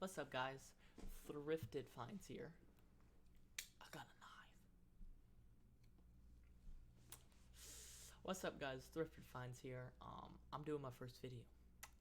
What's up, guys? Thrifted Finds here. I got a knife. What's up, guys? Thrifted Finds here. I'm doing my first video.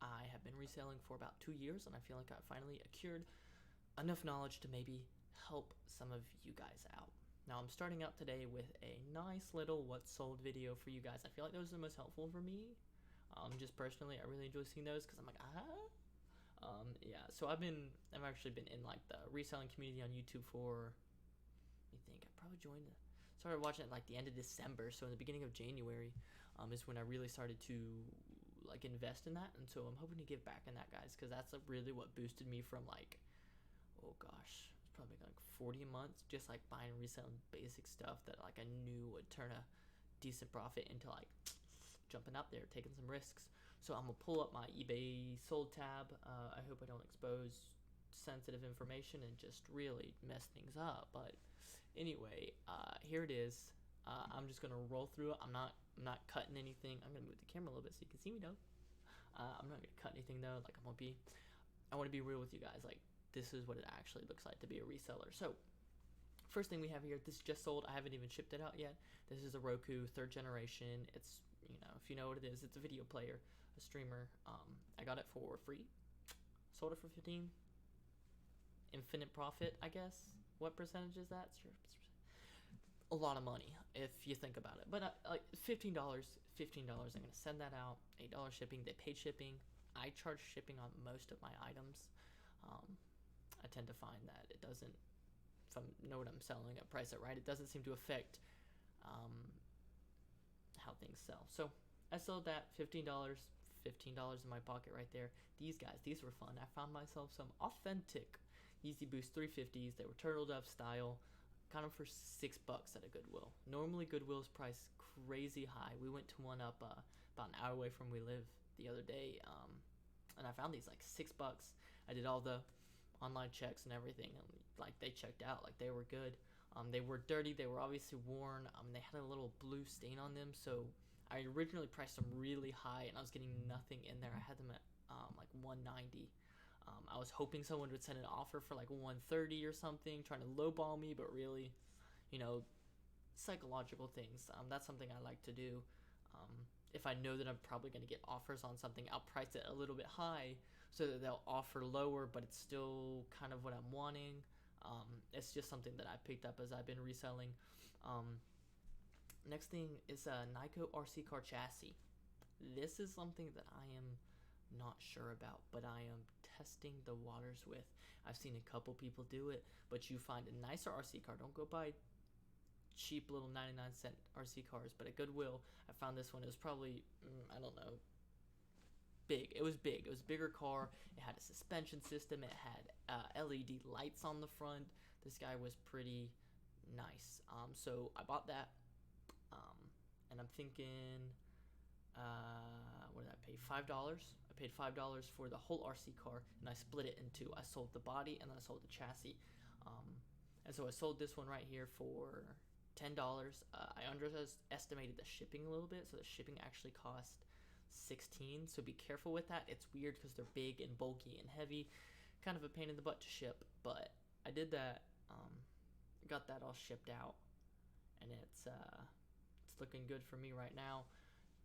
I have been reselling for about 2 years, and I feel like I finally accrued enough knowledge to maybe help some of you guys out. Now, I'm starting out today with a nice little what sold video for you guys. I feel like those are the most helpful for me. Just personally, I really enjoy seeing those because I'm like, yeah. So I've actually been in like the reselling community on YouTube for, I think I probably started watching it like the end of December. So in the beginning of January, is when I really started to like invest in that, and so I'm hoping to give back in that, guys, because that's really what boosted me from like, oh gosh, it's probably like 40 months just like buying and reselling basic stuff that like I knew would turn a decent profit into like jumping up there, taking some risks. So I'm gonna pull up my eBay sold tab. I hope I don't expose sensitive information and just really mess things up. But anyway, here it is. I'm just gonna roll through it. I'm not cutting anything. I'm gonna move the camera a little bit so you can see me though. I'm not gonna cut anything though. Like I want to be real with you guys. Like, this is what it actually looks like to be a reseller. So first thing we have here, this just sold. I haven't even shipped it out yet. This is a Roku 3rd generation. It's, if you know what it is, it's a video player, a streamer. I got it for free. Sold it for 15. Infinite profit, I guess. What percentage is that? A lot of money if you think about it. But like $15. I'm gonna send that out. $8 shipping. They paid shipping. I charge shipping on most of my items. I tend to find that it doesn't, if I know what I'm selling, I price it right, it doesn't seem to affect how things sell. So I sold that $15 in my pocket right there. These guys, these were fun. I found myself some authentic Yeezy Boost 350s. They were turtle dove style. Got them for $6 at a Goodwill. Normally Goodwill's price crazy high. We went to one up about an hour away from where we live the other day, and I found these like $6. I did all the online checks and everything, and like they checked out, like they were good. They were dirty, they were obviously worn. They had a little blue stain on them, so I originally priced them really high and I was getting nothing in there. I had them at like $190. I was hoping someone would send an offer for like $130 or something, trying to lowball me, but really, psychological things. That's something I like to do. If I know that I'm probably going to get offers on something, I'll price it a little bit high so that they'll offer lower, but it's still kind of what I'm wanting. It's just something that I picked up as I've been reselling. Next thing is a Nyko RC car chassis. This is something that I am not sure about, but I am testing the waters with. I've seen a couple people do it, but you find a nicer RC car. Don't go buy cheap little 99-cent RC cars, but at Goodwill, I found this one. It was probably, I don't know, big. It was big. It was a bigger car. It had a suspension system. It had LED lights on the front. This guy was pretty nice. So I bought that, and I'm thinking, what did I pay? $5. I paid $5 for the whole RC car, and I split it in two. I sold the body, and then I sold the chassis. And so I sold this one right here for $10. I underestimated the shipping a little bit, so the shipping actually cost $16. So be careful with that. It's weird because they're big and bulky and heavy, kind of a pain in the butt to ship. But I did that. Got that all shipped out, and it's looking good for me right now.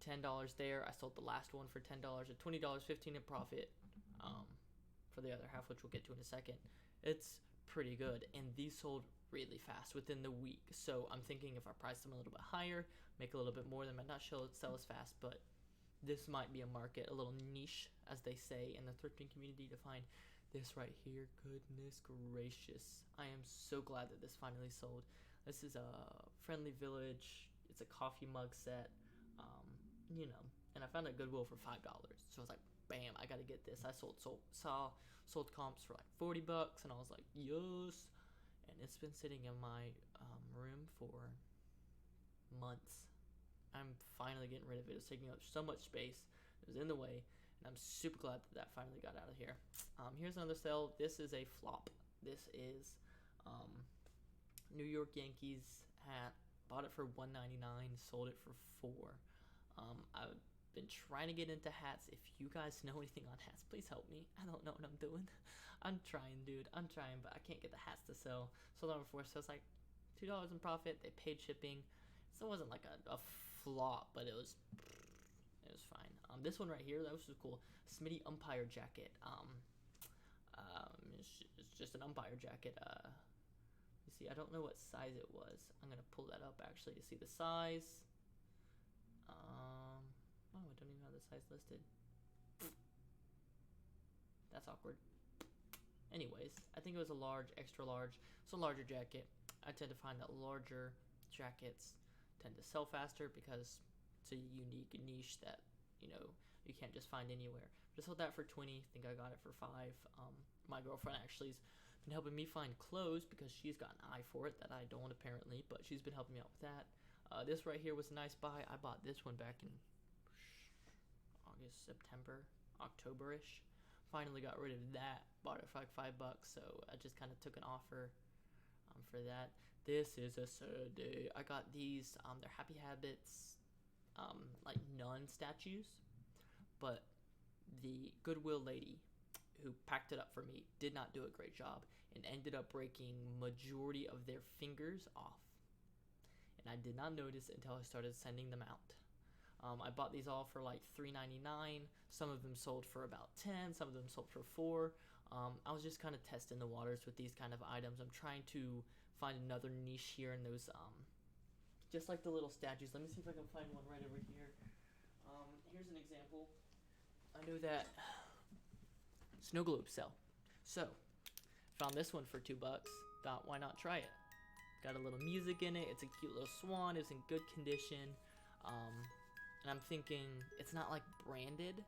$10 there. I sold the last one for $10 at $20, $15 in profit. For the other half, which we'll get to in a second. It's pretty good, and these sold really fast within the week. So I'm thinking if I price them a little bit higher, make a little bit more, they might not sell as fast, but this might be a market, a little niche, as they say in the thrifting community, to find this right here. Goodness gracious, I am so glad that this finally sold. This is a Friendly Village. It's a coffee mug set, and I found it at Goodwill for $5. So I was like, bam, I gotta get this. I sold comps for like $40, and I was like, yes. And it's been sitting in my room for months. I'm finally getting rid of it. It's taking up so much space. It was in the way, and I'm super glad that finally got out of here. Here's another sale. This is a flop. This is New York Yankees hat. Bought it for $199, sold it for $4. I've been trying to get into hats. If you guys know anything on hats, please help me. I don't know what I'm doing. I'm trying, dude. I'm trying, but I can't get the hats to sell. So long before, so it's like $2 in profit. They paid shipping, so it wasn't like a flop, but it was fine. This one right here, that was cool. Smitty umpire jacket. It's just an umpire jacket. You see, I don't know what size it was. I'm gonna pull that up actually to see the size. Oh, I don't even have the size listed. That's awkward. Anyways, I think it was a large, extra large, so larger jacket. I tend to find that larger jackets tend to sell faster because it's a unique niche that, you know, you can't just find anywhere. Just sold that for 20. I think I got it for 5. My girlfriend actually has been helping me find clothes because she's got an eye for it that I don't apparently, but she's been helping me out with that. This right here was a nice buy. I bought this one back in August, September, October-ish. Finally got rid of that. Bought it for like $5, so I just kind of took an offer for that. This is a sad day. I got these. They're Happy Habits, like nun statues, but the Goodwill lady who packed it up for me did not do a great job and ended up breaking majority of their fingers off. And I did not notice until I started sending them out. I bought these all for like $3.99. Some of them sold for about 10. Some of them sold for 4. I was just kind of testing the waters with these kind of items. I'm trying to find another niche here in those, just like the little statues. Let me see if I can find one right over here. Here's an example. I know that snow globes sell. So, found this one for $2. Thought, why not try it? Got a little music in it. It's a cute little swan. It's in good condition. And I'm thinking, it's not like branded,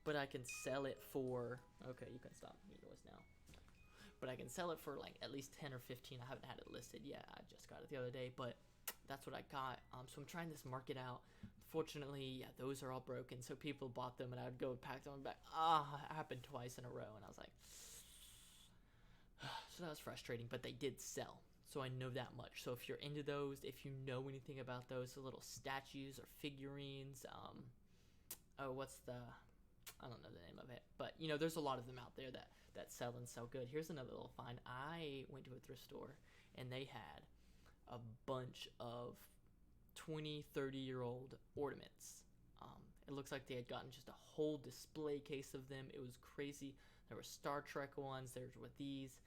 but I can sell it for, okay, you can stop making noise now. But I can sell it for like at least 10 or 15. I haven't had it listed yet. I just got it the other day, but that's what I got. So I'm trying this market out. Fortunately, yeah, those are all broken. So people bought them and I would go pack them back. It happened twice in a row. And I was like, so that was frustrating, but they did sell. So I know that much. So if you're into those, if you know anything about those, the little statues or figurines, I don't know the name of it, but you know, there's a lot of them out there that sell and sell good. Here's another little find. I went to a thrift store and they had a bunch of 20, 30-year-old ornaments. It looks like they had gotten just a whole display case of them. It was crazy. There were Star Trek ones. There's with these.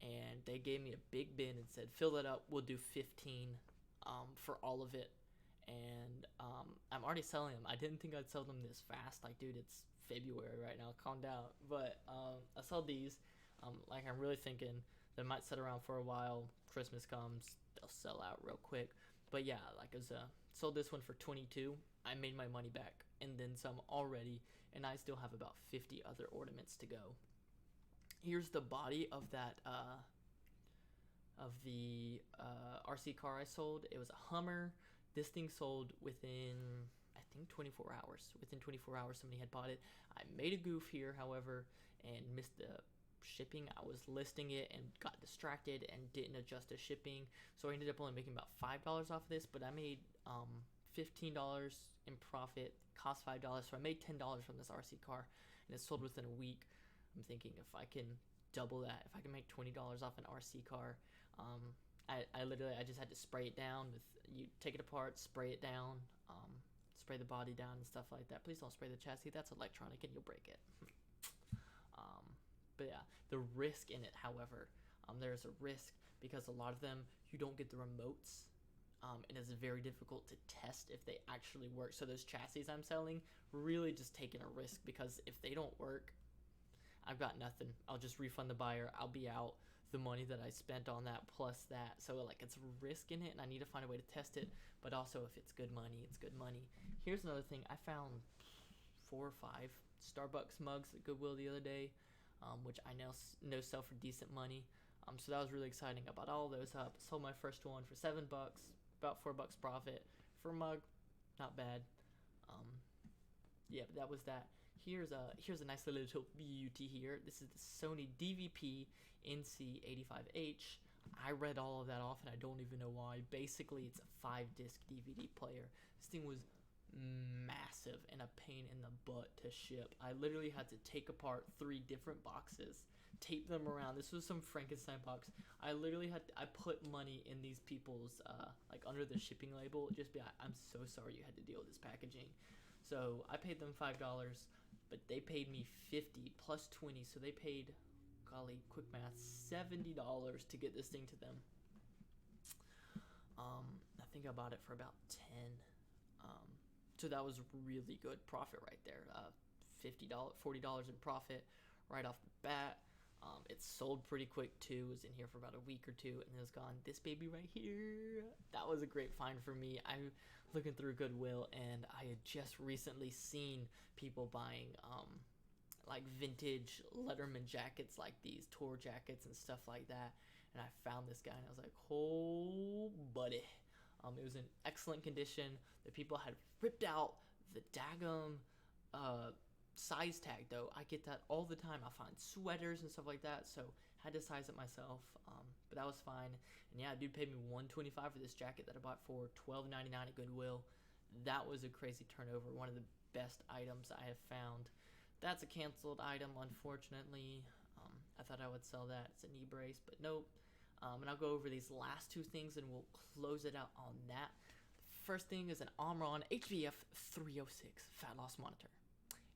And they gave me a big bin and said, fill it up, we'll do 15 for all of it. And I'm already selling them. I didn't think I'd sell them this fast. Like, dude, it's February right now. Calm down. But I sold these. Like, I'm really thinking they might sit around for a while. Christmas comes, they'll sell out real quick. But yeah, like, I was sold this one for 22. I made my money back and then some already. And I still have about 50 other ornaments to go. Here's the body of that RC car I sold. It was a Hummer. This thing sold within, I think, 24 hours. Within 24 hours, somebody had bought it. I made a goof here, however, and missed the shipping. I was listing it and got distracted and didn't adjust the shipping. So I ended up only making about $5 off of this, but I made $15 in profit, cost $5. So I made $10 from this RC car, and it sold within a week. I'm thinking if I can double that, if I can make $20 off an RC car, I just had to spray it down with, you take it apart, spray it down, spray the body down and stuff like that. Please don't spray the chassis. That's electronic and you'll break it. But yeah, the risk in it, however, there's a risk because a lot of them, you don't get the remotes. And it's very difficult to test if they actually work. So those chassis I'm selling, really just taking a risk because if they don't work, I've got nothing. I'll just refund the buyer. I'll be out the money that I spent on that plus that. So like, it's a risk in it and I need to find a way to test it. But also if it's good money, it's good money. Here's another thing. I found 4 or 5 Starbucks mugs at Goodwill the other day, which I know sell for decent money. So that was really exciting. I bought all those up. Sold my first one for $7, about $4 profit for a mug. Not bad. Yeah, but that was that. Here's a nice little beauty here. This is the Sony DVP NC85H. I read all of that off and I don't even know why. Basically, it's a 5-disc DVD player. This thing was massive and a pain in the butt to ship. I literally had to take apart 3 different boxes, tape them around. This was some Frankenstein box. I put money in these people's like under the shipping label. Just be like, I'm so sorry you had to deal with this packaging. So I paid them $5, but they paid me 50 plus 20, so they paid, golly, quick math, $70 to get this thing to them. I think I bought it for about 10. So that was really good profit right there. $50, $40 in profit right off the bat. It sold pretty quick too. It was in here for about a week or two, and it was gone. This baby right here, that was a great find for me. I'm looking through Goodwill, and I had just recently seen people buying like vintage Letterman jackets, like these tour jackets and stuff like that. And I found this guy, and I was like, "Oh, buddy!" It was in excellent condition. The people had ripped out the daggum size tag, though. I get that all the time. I find sweaters and stuff like that, so had to size it myself. But that was fine. And yeah, dude paid me $125 for this jacket that I bought for $12.99 at Goodwill. That was a crazy turnover. One of the best items I have found. That's a canceled item, unfortunately. I thought I would sell that. It's a knee brace, but nope. And I'll go over these last 2 things and we'll close it out on that. First thing is an Omron HVF 306 fat loss monitor.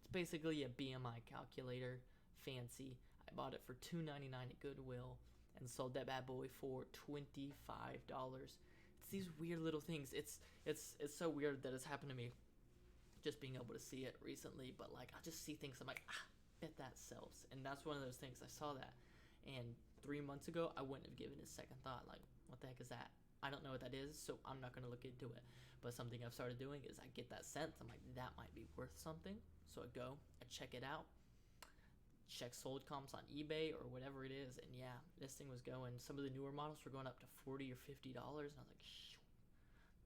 It's basically a BMI calculator, fancy. I bought it for $2.99 at Goodwill and sold that bad boy for $25. It's these weird little things. It's so weird that it's happened to me just being able to see it recently, but like I just see things, I'm like, bet that sells. And that's one of those things. I saw that, and 3 months ago I wouldn't have given it a second thought. Like, what the heck is that? I don't know what that is, so I'm not going to look into it. But something I've started doing is I get that sense. I'm like, that might be worth something. So I go, I check it out, check sold comps on eBay or whatever it is, and yeah, this thing was going. Some of the newer models were going up to $40 or $50, and I was like, shh.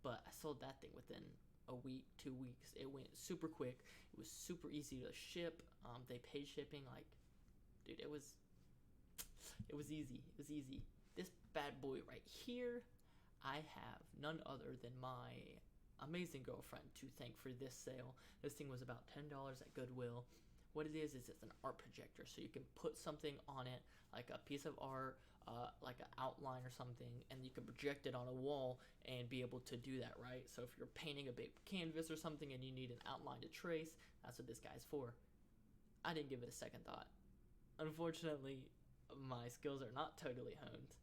But I sold that thing within a week, 2 weeks. It went super quick. It was super easy to ship. They paid shipping. Like, dude, it was easy. It was easy. This bad boy right here, I have none other than my amazing girlfriend to thank for this sale. This thing was about $10 at Goodwill. What it is it's an art projector, so you can put something on it, like a piece of art, like an outline or something, and you can project it on a wall and be able to do that, right? So if you're painting a big canvas or something and you need an outline to trace, that's what this guy's for. I didn't give it a second thought. Unfortunately, my skills are not totally honed.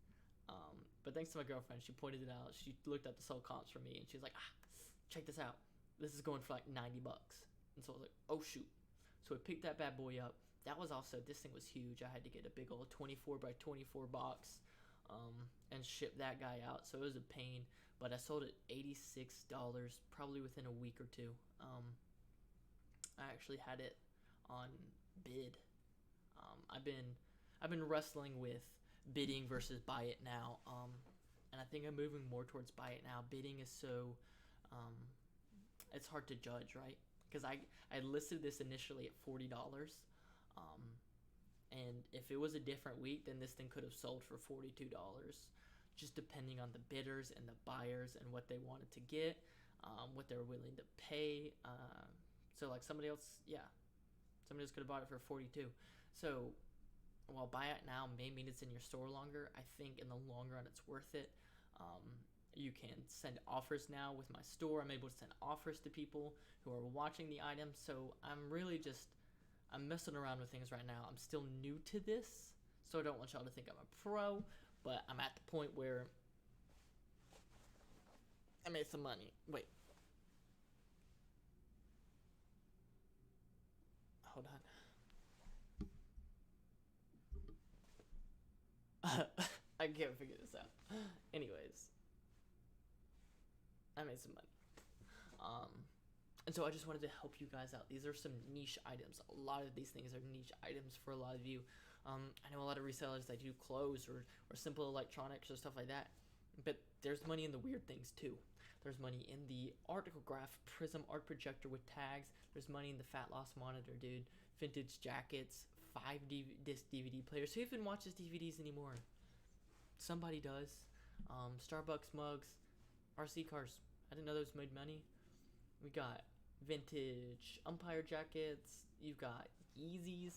But thanks to my girlfriend, she pointed it out. She looked at the sold comps for me, and she was like, check this out. This is going for like $90. And so I was like, oh shoot. So I picked that bad boy up. That was also, this thing was huge. I had to get a big old 24 by 24 box and ship that guy out. So it was a pain. But I sold it $86 probably within a week or two. I actually had it on bid. I've been wrestling with bidding versus buy it now. And I think I'm moving more towards buy it now. Bidding is so it's hard to judge, right? Because I listed this initially at $40, and if it was a different week, then this thing could have sold for $42, just depending on the bidders and the buyers and what they wanted to get, what they were willing to pay. So like somebody else could have bought it for $42. So while buy it now may mean it's in your store longer, I think in the long run it's worth it. You can send offers now with my store. I'm able to send offers to people who are watching the item. So I'm messing around with things right now. I'm still new to this, so I don't want y'all to think I'm a pro, but I'm at the point where I made some money. Wait. Hold on. I can't figure this out. Anyways, I made some money. And so I just wanted to help you guys out. These are some niche items. A lot of these things are niche items for a lot of you. I know a lot of resellers that do clothes or simple electronics or stuff like that. But there's money in the weird things too. There's money in the Articograph Prism art projector with tags. There's money in the fat loss monitor, dude. Vintage jackets, 5-disc DVD players. Who even watches DVDs anymore? Somebody does. Starbucks mugs, RC cars. I didn't know those made money. We got vintage umpire jackets. You've got Yeezys.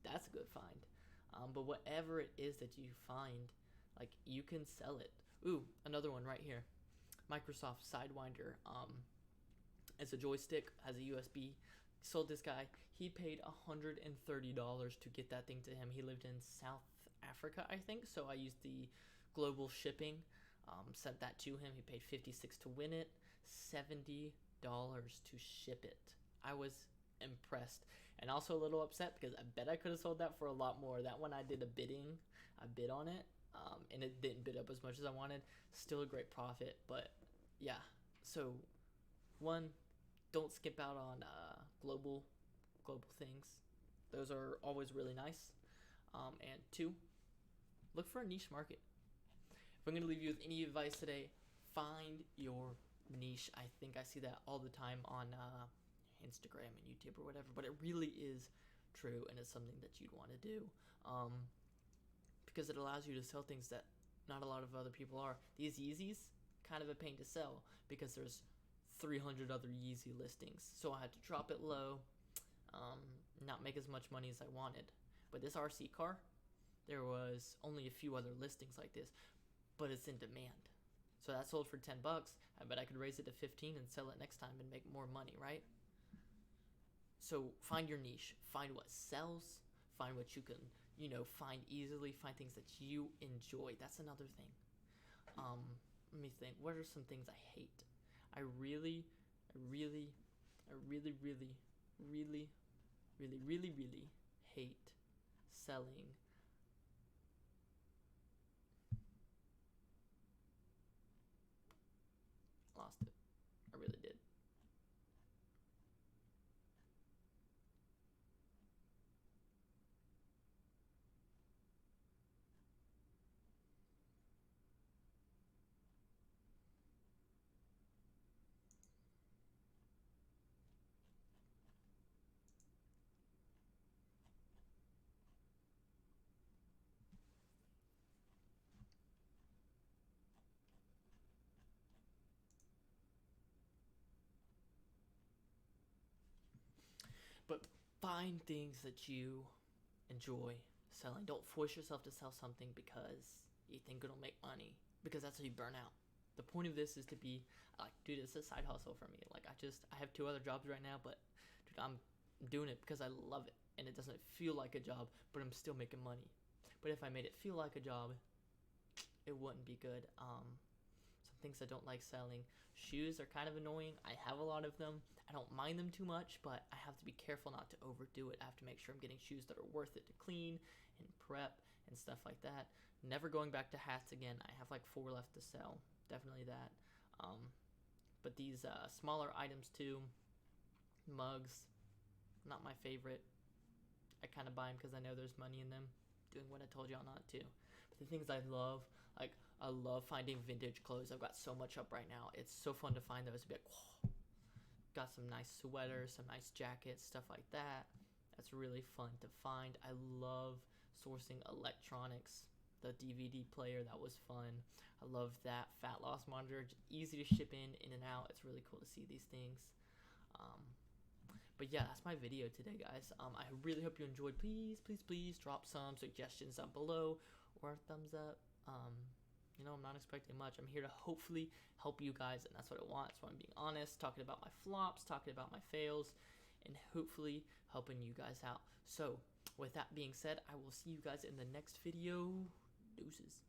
That's a good find. But whatever it is that you find, like, you can sell it. Ooh, another one right here. Microsoft Sidewinder. It's a joystick, has a USB. Sold this guy. He paid $130 to get that thing to him. He lived in South Africa, I think. So I used the global shipping. Sent that to him. He paid $56 to win it. $70 to ship it. I was impressed, and also a little upset because I bet I could have sold that for a lot more. That one I did a bid on it, and it didn't bid up as much as I wanted. Still a great profit, but yeah. So one, don't skip out on global things. Those are always really nice. And two, look for a niche market. If I'm going to leave you with any advice today, find your niche. I think I see that all the time on Instagram and YouTube or whatever, but it really is true, and it's something that you'd want to do, because it allows you to sell things that not a lot of other people are. These Yeezys, kind of a pain to sell because there's 300 other Yeezy listings, so I had to drop it low, not make as much money as I wanted. But this RC car, there was only a few other listings like this, but it's in demand. So that sold for $10. I bet I could raise it to 15 and sell it next time and make more money, right? So find your niche, find what sells, find what you can, find easily, find things that you enjoy. That's another thing. Let me think. What are some things I hate? I really hate selling. Lost it. I really did. But find things that you enjoy selling. Don't force yourself to sell something because you think it'll make money, because that's how you burn out. The point of this is to be like, dude, it's a side hustle for me. Like, I have 2 other jobs right now, but dude, I'm doing it because I love it, and it doesn't feel like a job, but I'm still making money. But if I made it feel like a job, it wouldn't be good. Some things I don't like selling. Shoes are kind of annoying. I have a lot of them. I don't mind them too much, but I have to be careful not to overdo it. I have to make sure I'm getting shoes that are worth it to clean and prep and stuff like that. Never going back to hats again. I have like 4 left to sell. Definitely that. But these smaller items too. Mugs, not my favorite. I kind of buy them because I know there's money in them. Doing what I told y'all not to. But the things I love, like, I love finding vintage clothes. I've got so much up right now. It's so fun to find those. Be like, whoa. Got some nice sweaters, some nice jackets, stuff like that. That's really fun to find. I love sourcing electronics. The DVD player, that was fun. I love that fat loss monitor. Easy to ship in and out. It's really cool to see these things. But yeah, that's my video today, guys. I really hope you enjoyed. Please drop some suggestions down below or a thumbs up. I'm not expecting much. I'm here to hopefully help you guys, and that's what I want. That's why I'm being honest, talking about my flops, talking about my fails, and hopefully helping you guys out. So with that being said, I will see you guys in the next video. Deuces.